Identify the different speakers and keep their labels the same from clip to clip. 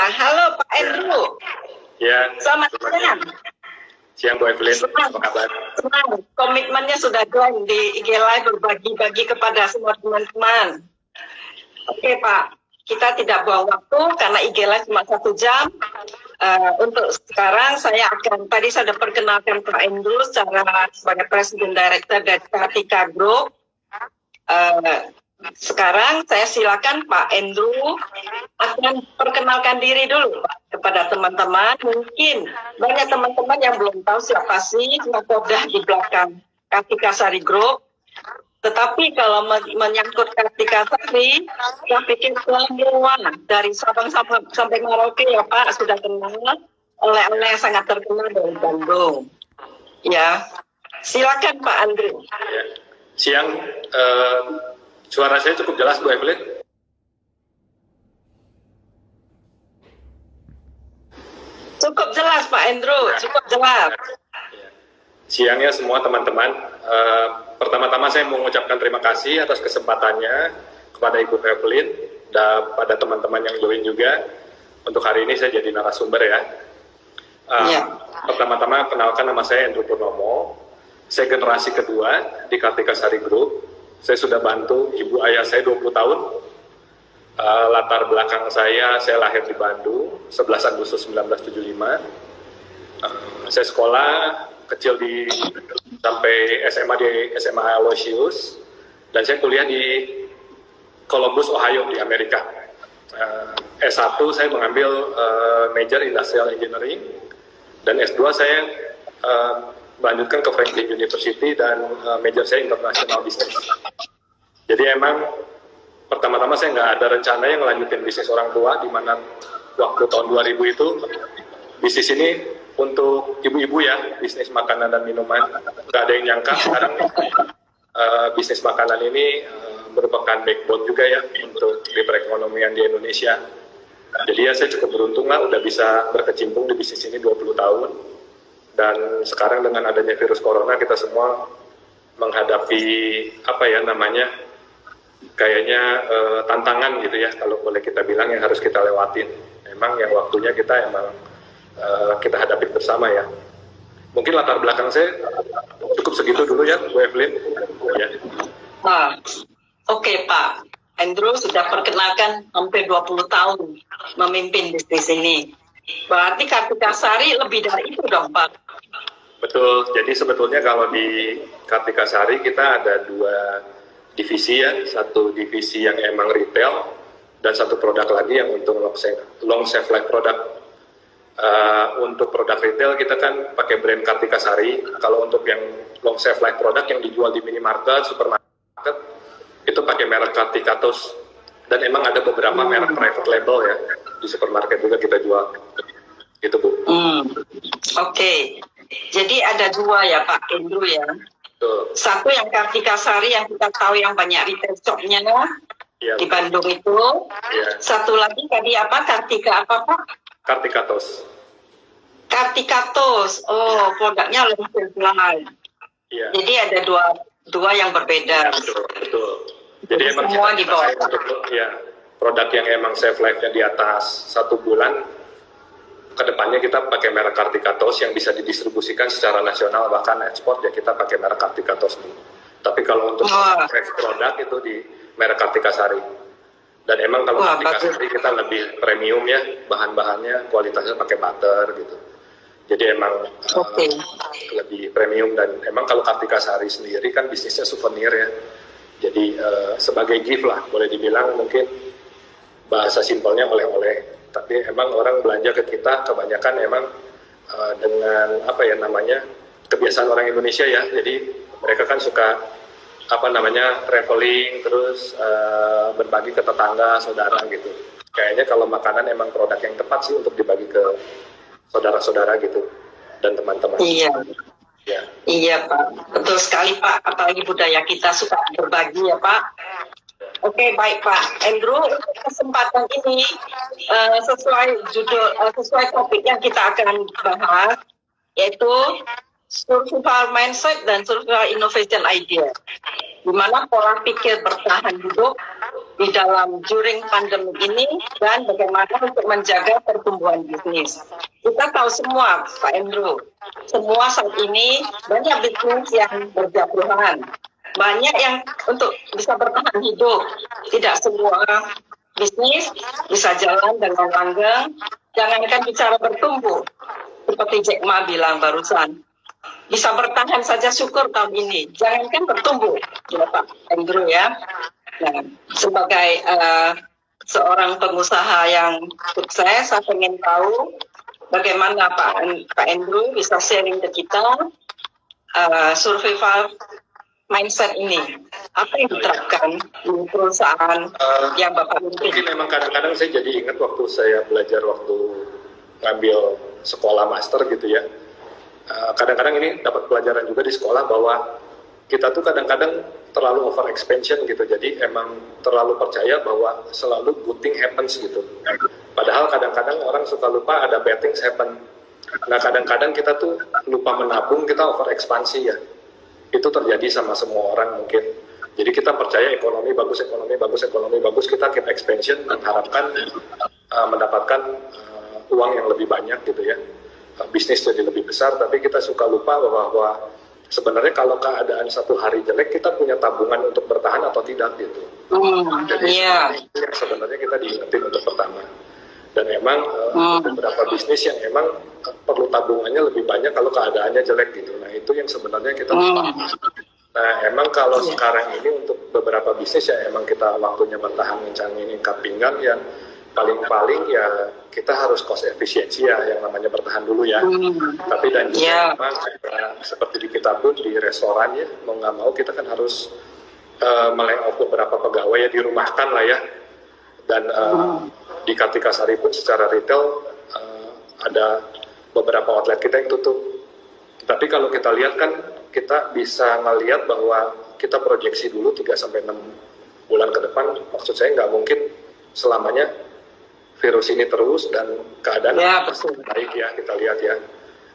Speaker 1: Halo Pak Andrew.
Speaker 2: Ya.
Speaker 1: Selamat siang.
Speaker 2: Siang Bu Evelyn, apa kabar?
Speaker 1: Senang. Komitmennya sudah join di IG Live berbagi-bagi kepada semua teman-teman. Oke Pak, kita tidak buang waktu karena IG Live cuma 1 jam. Untuk sekarang saya tadi saya sudah perkenalkan Pak Andrew sebagai Presiden Director dari Kartika Group. Sekarang saya silakan Pak Andrew akan perkenalkan diri dulu Pak, kepada teman-teman. Mungkin banyak teman-teman yang belum tahu siapa sih nakodah di belakang Kartika Sari Group. Tetapi kalau menyangkut Kartika Sari, saya pikir semua dari Sabang sampai Merauke ya Pak sudah kenal oleh-oleh yang sangat terkenal dari Bandung. Ya, silakan Pak Andrew.
Speaker 2: Ya. Siang. Suara saya cukup jelas, Bu Evelyn?
Speaker 1: Cukup jelas, Pak Andrew. Cukup jelas.
Speaker 2: Siangnya semua teman-teman. Pertama-tama saya mau mengucapkan terima kasih atas kesempatannya kepada Ibu Evelyn dan pada teman-teman yang join juga. Untuk hari ini saya jadi narasumber ya. Pertama-tama kenalkan nama saya Andrew Purnomo. Saya generasi kedua di Kartika Sari Group. Saya sudah bantu ibu ayah saya 20 tahun. Latar belakang saya lahir di Bandung, 11 Agustus 1975. Saya sekolah kecil sampai SMA di SMA Aloysius, dan saya kuliah di Columbus, Ohio di Amerika. S1 saya mengambil major Industrial Engineering, dan S2 saya melanjutkan ke Franklin University dan major saya International Business. Jadi emang pertama-tama saya nggak ada rencana yang ngelanjutin bisnis orang tua, di mana waktu tahun 2000 itu bisnis ini untuk ibu-ibu ya, bisnis makanan dan minuman. Nggak ada yang nyangka sekarang bisnis makanan ini merupakan backbone juga ya untuk di perekonomian di Indonesia. Jadi ya saya cukup beruntung lah udah bisa berkecimpung di bisnis ini 20 tahun. Dan sekarang dengan adanya virus corona kita semua menghadapi kayaknya tantangan gitu ya, kalau boleh kita bilang yang harus kita lewatin. Memang yang waktunya kita kita hadapi bersama ya. Mungkin latar belakang saya cukup segitu dulu ya Bu Evelyn. Ya.
Speaker 1: Oke Pak Andrew sudah perkenalkan hampir 20 tahun memimpin bisnis ini. Berarti Kartika Sari lebih dari itu dong Pak.
Speaker 2: Betul, jadi sebetulnya kalau di Kartika Sari kita ada 2 divisi ya. Satu divisi yang emang retail, dan satu produk lagi yang untuk long shelf life product. Untuk produk retail kita kan pakai brand Kartika Sari. Kalau untuk yang long shelf life product yang dijual di minimarket, supermarket, itu pakai merek Kartika Tos. Dan emang ada beberapa merek private label ya, di supermarket juga kita jual. Itu Bu.
Speaker 1: Oke. Jadi ada 2 ya Pak Andrew ya.
Speaker 2: Betul.
Speaker 1: Satu yang Kartika Sari yang kita tahu yang banyak retail shop-nya
Speaker 2: ya,
Speaker 1: di Bandung itu. Ya. Satu lagi tadi apa? Kartika apa Pak?
Speaker 2: Kartika Tos.
Speaker 1: Kartika Tos. Oh, produknya lebih simpel.
Speaker 2: Ya.
Speaker 1: Jadi ada dua yang berbeda.
Speaker 2: Betul. Jadi emang
Speaker 1: semua di bawah.
Speaker 2: Produk yang emang shelf life-nya di atas 1 bulan. Kedepannya kita pakai merek Kartika Tos yang bisa didistribusikan secara nasional, bahkan ekspor ya kita pakai merek Kartika Tos. Tapi kalau untuk produk itu di merek Kartika Sari. Dan emang kalau Kartika Sari kita lebih premium ya, bahan-bahannya kualitasnya pakai butter gitu. Jadi emang lebih premium, dan emang kalau Kartika Sari sendiri kan bisnisnya souvenir ya. Jadi sebagai gift lah, boleh dibilang mungkin bahasa simpelnya oleh-oleh. Tapi emang orang belanja ke kita kebanyakan emang dengan kebiasaan orang Indonesia ya. Jadi mereka kan suka traveling terus berbagi ke tetangga, saudara gitu. Kayaknya kalau makanan emang produk yang tepat sih untuk dibagi ke saudara-saudara gitu dan teman-teman.
Speaker 1: Iya.
Speaker 2: Ya.
Speaker 1: Iya Pak, betul sekali Pak. Apalagi budaya kita suka berbagi ya Pak. Oke, baik Pak Andrew, untuk kesempatan ini sesuai topik yang kita akan bahas, yaitu survival mindset dan survival innovation idea, di mana pola pikir bertahan hidup di dalam during pandemi ini dan bagaimana untuk menjaga pertumbuhan bisnis. Kita tahu semua, Pak Andrew, semua saat ini banyak bisnis yang berjatuhan, banyak yang untuk bisa bertahan hidup. Tidak semua bisnis bisa jalan dengan langgeng, jangankan bicara bertumbuh, seperti Jack Ma bilang barusan. Bisa bertahan saja syukur tahun ini, jangankan bertumbuh, ya Pak Andrew ya. Nah, sebagai seorang pengusaha yang sukses, saya ingin tahu bagaimana Pak Andrew bisa sharing ke kita survival mindset ini. Apa yang diterapkan di perusahaan yang Bapak pimpin?
Speaker 2: Mungkin memang kadang-kadang saya jadi ingat waktu saya belajar waktu ngambil sekolah master gitu ya. Kadang-kadang ini dapat pelajaran juga di sekolah bahwa kita tuh kadang-kadang terlalu over expansion gitu, jadi emang terlalu percaya bahwa selalu good thing happens gitu. Padahal kadang-kadang orang suka lupa ada bad things happen. Nah kadang-kadang kita tuh lupa menabung, kita over ekspansi ya. Itu terjadi sama semua orang mungkin. Jadi kita percaya ekonomi bagus, kita keep expansion, mengharapkan mendapatkan uang yang lebih banyak gitu ya. Bisnis jadi lebih besar, tapi kita suka lupa bahwa sebenarnya kalau keadaan satu hari jelek, kita punya tabungan untuk bertahan atau tidak gitu. Jadi itu yang sebenarnya kita diingetin untuk pertama. Dan emang beberapa bisnis yang emang perlu tabungannya lebih banyak kalau keadaannya jelek gitu. Nah itu yang sebenarnya kita lupa. Nah emang kalau sekarang ini untuk beberapa bisnis ya emang kita waktunya bertahan mencangin ikat pinggang ya. Paling-paling ya kita harus cost efisiensi ya, yang namanya bertahan dulu ya. Tapi dan juga memang seperti di kita pun di restoran ya, mau nggak mau kita kan harus melay-off beberapa pegawai ya, dirumahkan lah ya. Dan di Kartika Sari pun secara retail ada beberapa outlet kita yang tutup. Tapi kalau kita lihat kan kita bisa ngelihat bahwa kita proyeksi dulu 3-6 bulan ke depan. Maksud saya nggak mungkin selamanya virus ini terus dan keadaan baik ya, kita lihat ya.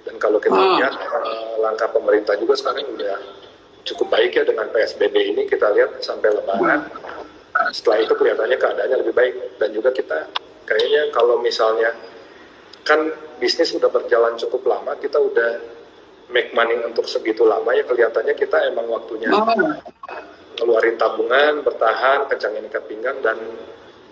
Speaker 2: Dan kalau kita lihat langkah pemerintah juga sekarang udah cukup baik ya dengan PSBB ini, kita lihat sampai Lebaran. Setelah itu kelihatannya keadaannya lebih baik. Dan juga kita kayaknya kalau misalnya kan bisnis udah berjalan cukup lama, kita udah make money untuk segitu lama ya, kelihatannya kita emang waktunya ngeluarin tabungan, bertahan, kencangin ikat pinggang. Dan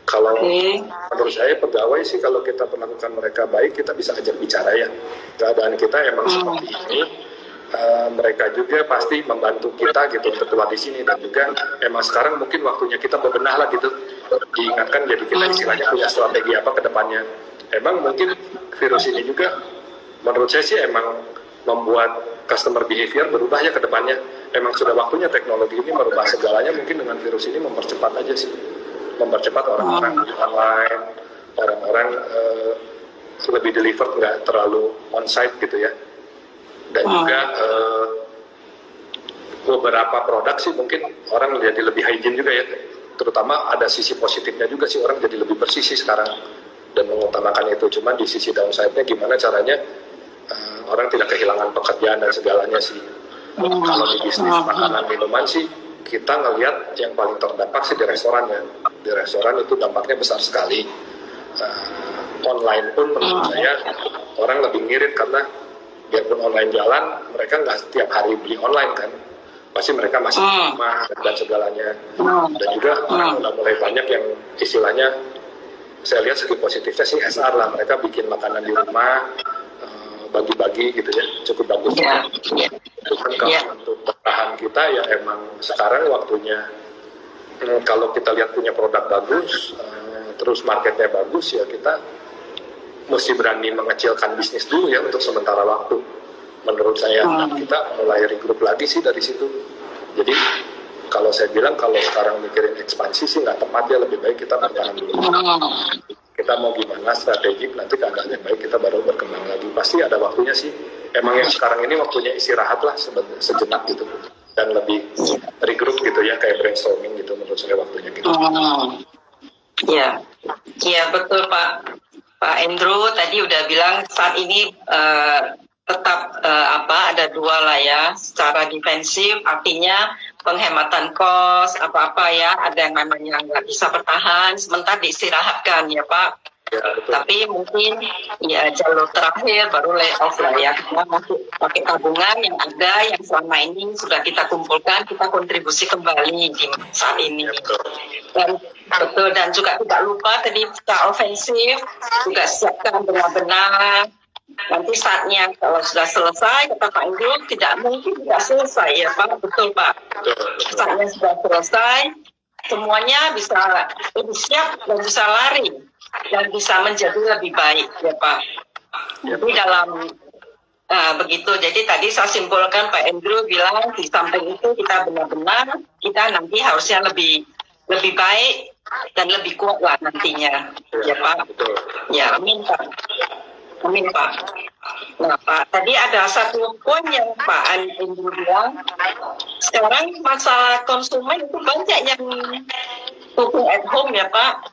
Speaker 2: kalau menurut saya pegawai sih kalau kita perlakukan mereka baik, kita bisa ajak bicara ya. Keadaan kita emang seperti ini, mereka juga pasti membantu kita gitu untuk keluar di sini. Dan juga emang sekarang mungkin waktunya kita bebenah lah gitu, diingatkan, jadi kita istilahnya punya strategi apa ke depannya. Emang mungkin virus ini juga menurut saya sih emang membuat customer behavior berubah ya ke depannya. Emang sudah waktunya teknologi ini merubah segalanya, mungkin dengan virus ini mempercepat aja sih. Mempercepat orang-orang online, orang-orang lebih delivered, nggak terlalu on-site gitu ya. Dan juga beberapa produk sih mungkin orang jadi lebih hygiene juga ya. Terutama ada sisi positifnya juga sih, orang jadi lebih bersih sih sekarang dan mengutamakan itu. Cuma di sisi downside-nya gimana caranya orang tidak kehilangan pekerjaan dan segalanya sih. Kalau di bisnis makanan minuman sih kita ngelihat yang paling terdampak sih di restoran ya. Di restoran itu dampaknya besar sekali. Online pun menurut saya orang lebih ngirit karena biarpun online jalan, mereka nggak setiap hari beli online kan. Pasti mereka masih di rumah dan segalanya. Dan juga orang udah mulai banyak yang istilahnya, saya lihat segi positifnya sih SR lah. Mereka bikin makanan di rumah, bagi-bagi gitu ya, cukup bagus. Cuman kalau untuk bertahan kita ya emang sekarang waktunya, kalau kita lihat punya produk bagus, terus marketnya bagus ya kita mesti berani mengecilkan bisnis dulu ya untuk sementara waktu. Menurut saya kita mulai regroup lagi sih dari situ. Jadi kalau saya bilang kalau sekarang mikirin ekspansi sih nggak tepat ya, lebih baik kita bertahan dulu. Kita mau gimana strategik, nanti keadaannya baik kita baru berkembang lagi. Pasti ada waktunya sih. Emang yang sekarang ini waktunya istirahat lah sejenak gitu. Dan lebih regroup gitu ya, kayak brainstorming gitu menurut saya waktunya gitu.
Speaker 1: Iya betul Pak Andrew tadi udah bilang saat ini tetap ada dua lah ya, secara defensif artinya penghematan kos apa-apa ya, ada yang namanya nggak bisa bertahan sebentar diistirahatkan ya Pak.
Speaker 2: Ya, betul.
Speaker 1: Tapi mungkin ya jalur terakhir baru layoff lah ya, karena masih pakai tabungan yang ada yang selama ini sudah kita kumpulkan, kita kontribusi kembali di saat ini. Dan betul, dan juga tidak lupa tadi kita ofensif juga siapkan benar-benar. Nanti saatnya kalau sudah selesai, kata Pak Indro, tidak mungkin tidak selesai ya Pak, betul Pak. Saatnya sudah selesai, semuanya bisa lebih siap dan bisa lari dan bisa menjadi lebih baik ya Pak. Jadi dalam begitu, jadi tadi saya simpulkan Pak Andrew bilang di samping itu kita benar-benar kita nanti harusnya lebih baik dan lebih kuat lah nantinya ya Pak. Ya amin Pak. Amin Pak. Nah Pak, tadi ada satu poin yang Pak Andrew bilang, sekarang masalah konsumen itu banyak yang cooking at home ya Pak,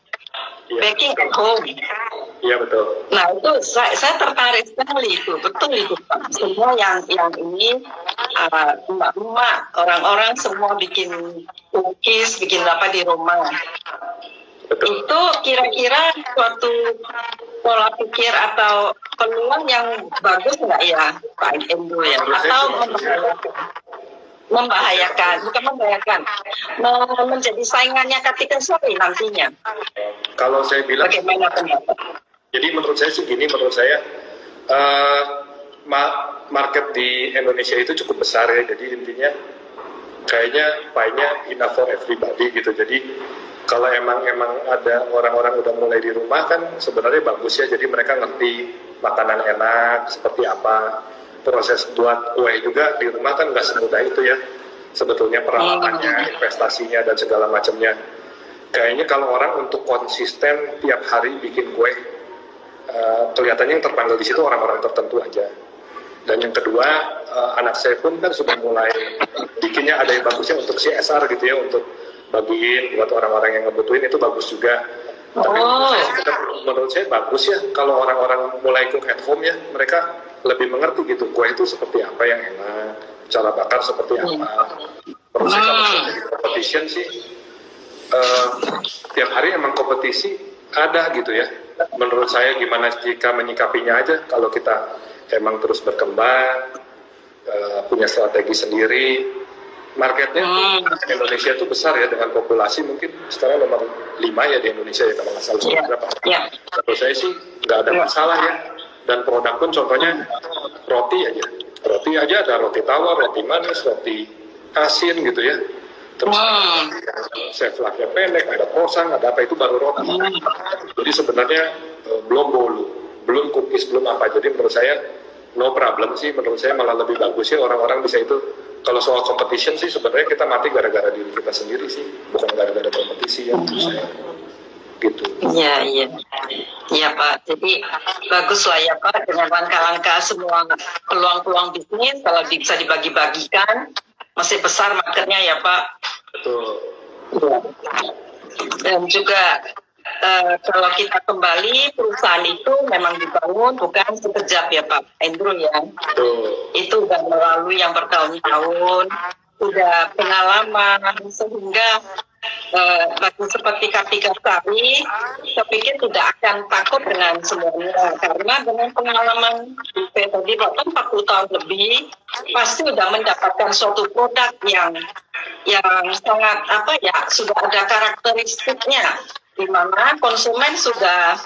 Speaker 1: baking at home.
Speaker 2: Iya betul.
Speaker 1: Nah itu saya tertarik sekali itu, betul itu Pak. Semua yang ini emak-emak, orang-orang semua bikin cookies, bikin apa di rumah. Betul. Itu kira-kira suatu pola pikir atau peluang yang bagus nggak ya Pak Endo ya? Atau membahayakan, bukan membahayakan, menjadi saingannya ketika sore nantinya?
Speaker 2: Kalau saya bilang,
Speaker 1: bagaimana pendapat?
Speaker 2: Jadi menurut saya sih gini, menurut saya market di Indonesia itu cukup besar ya, jadi intinya kayaknya pie-nya enough for everybody gitu. Jadi kalau emang ada orang-orang udah mulai di rumah kan sebenarnya bagus ya, jadi mereka ngerti makanan enak seperti apa, proses buat kue juga di rumah kan nggak semudah itu ya sebetulnya, peralatannya, investasinya dan segala macamnya. Kayaknya kalau orang untuk konsisten tiap hari bikin kue, kelihatannya yang terpanggil di situ orang-orang tertentu aja. Dan yang kedua, anak saya pun kan sudah mulai bikinnya, ada yang bagusnya untuk CSR gitu ya, untuk bagiin buat orang-orang yang ngebutuhin, itu bagus juga. Tapi menurut saya bagus ya kalau orang-orang mulai cook at home ya, mereka lebih mengerti gitu kue itu seperti apa yang enak, cara bakar seperti apa. Terus kalau jadi competition sih, tiap hari emang kompetisi ada gitu ya. Menurut saya gimana jika menyikapinya aja, kalau kita emang terus berkembang, punya strategi sendiri. Marketnya Indonesia itu besar ya, dengan populasi mungkin sekarang nomor 5 ya di Indonesia ya, kalau nggak salah berapa. Menurut saya sih nggak ada masalah ya. Dan produk pun contohnya roti aja ada roti tawar, roti manis, roti asin gitu ya. Terus chef life-nya pendek, ada croissant, ada apa, itu baru roti. Jadi sebenarnya belum bolu, belum cookies, belum apa. Jadi menurut saya no problem sih, menurut saya malah lebih bagus ya orang-orang bisa itu. Kalau soal competition sih sebenarnya kita mati gara-gara diri kita sendiri sih, bukan gara-gara kompetisi ya menurut saya. Gitu. Iya Pak. Jadi bagus lah ya Pak, dengan langkah-langkah semua peluang-peluang bisnis kalau bisa dibagi-bagikan, masih besar marketnya ya Pak. Betul. Dan juga kalau kita kembali, perusahaan itu memang dibangun bukan sekejap ya Pak Andrew ya. Itu udah melalui yang bertahun-tahun, udah pengalaman, sehingga bagi seperti Kartika Sari, saya pikir tidak akan takut dengan semuanya, karena dengan pengalaman tadi 40 tahun lebih, pasti sudah mendapatkan suatu produk yang sangat sudah ada karakteristiknya, di mana konsumen sudah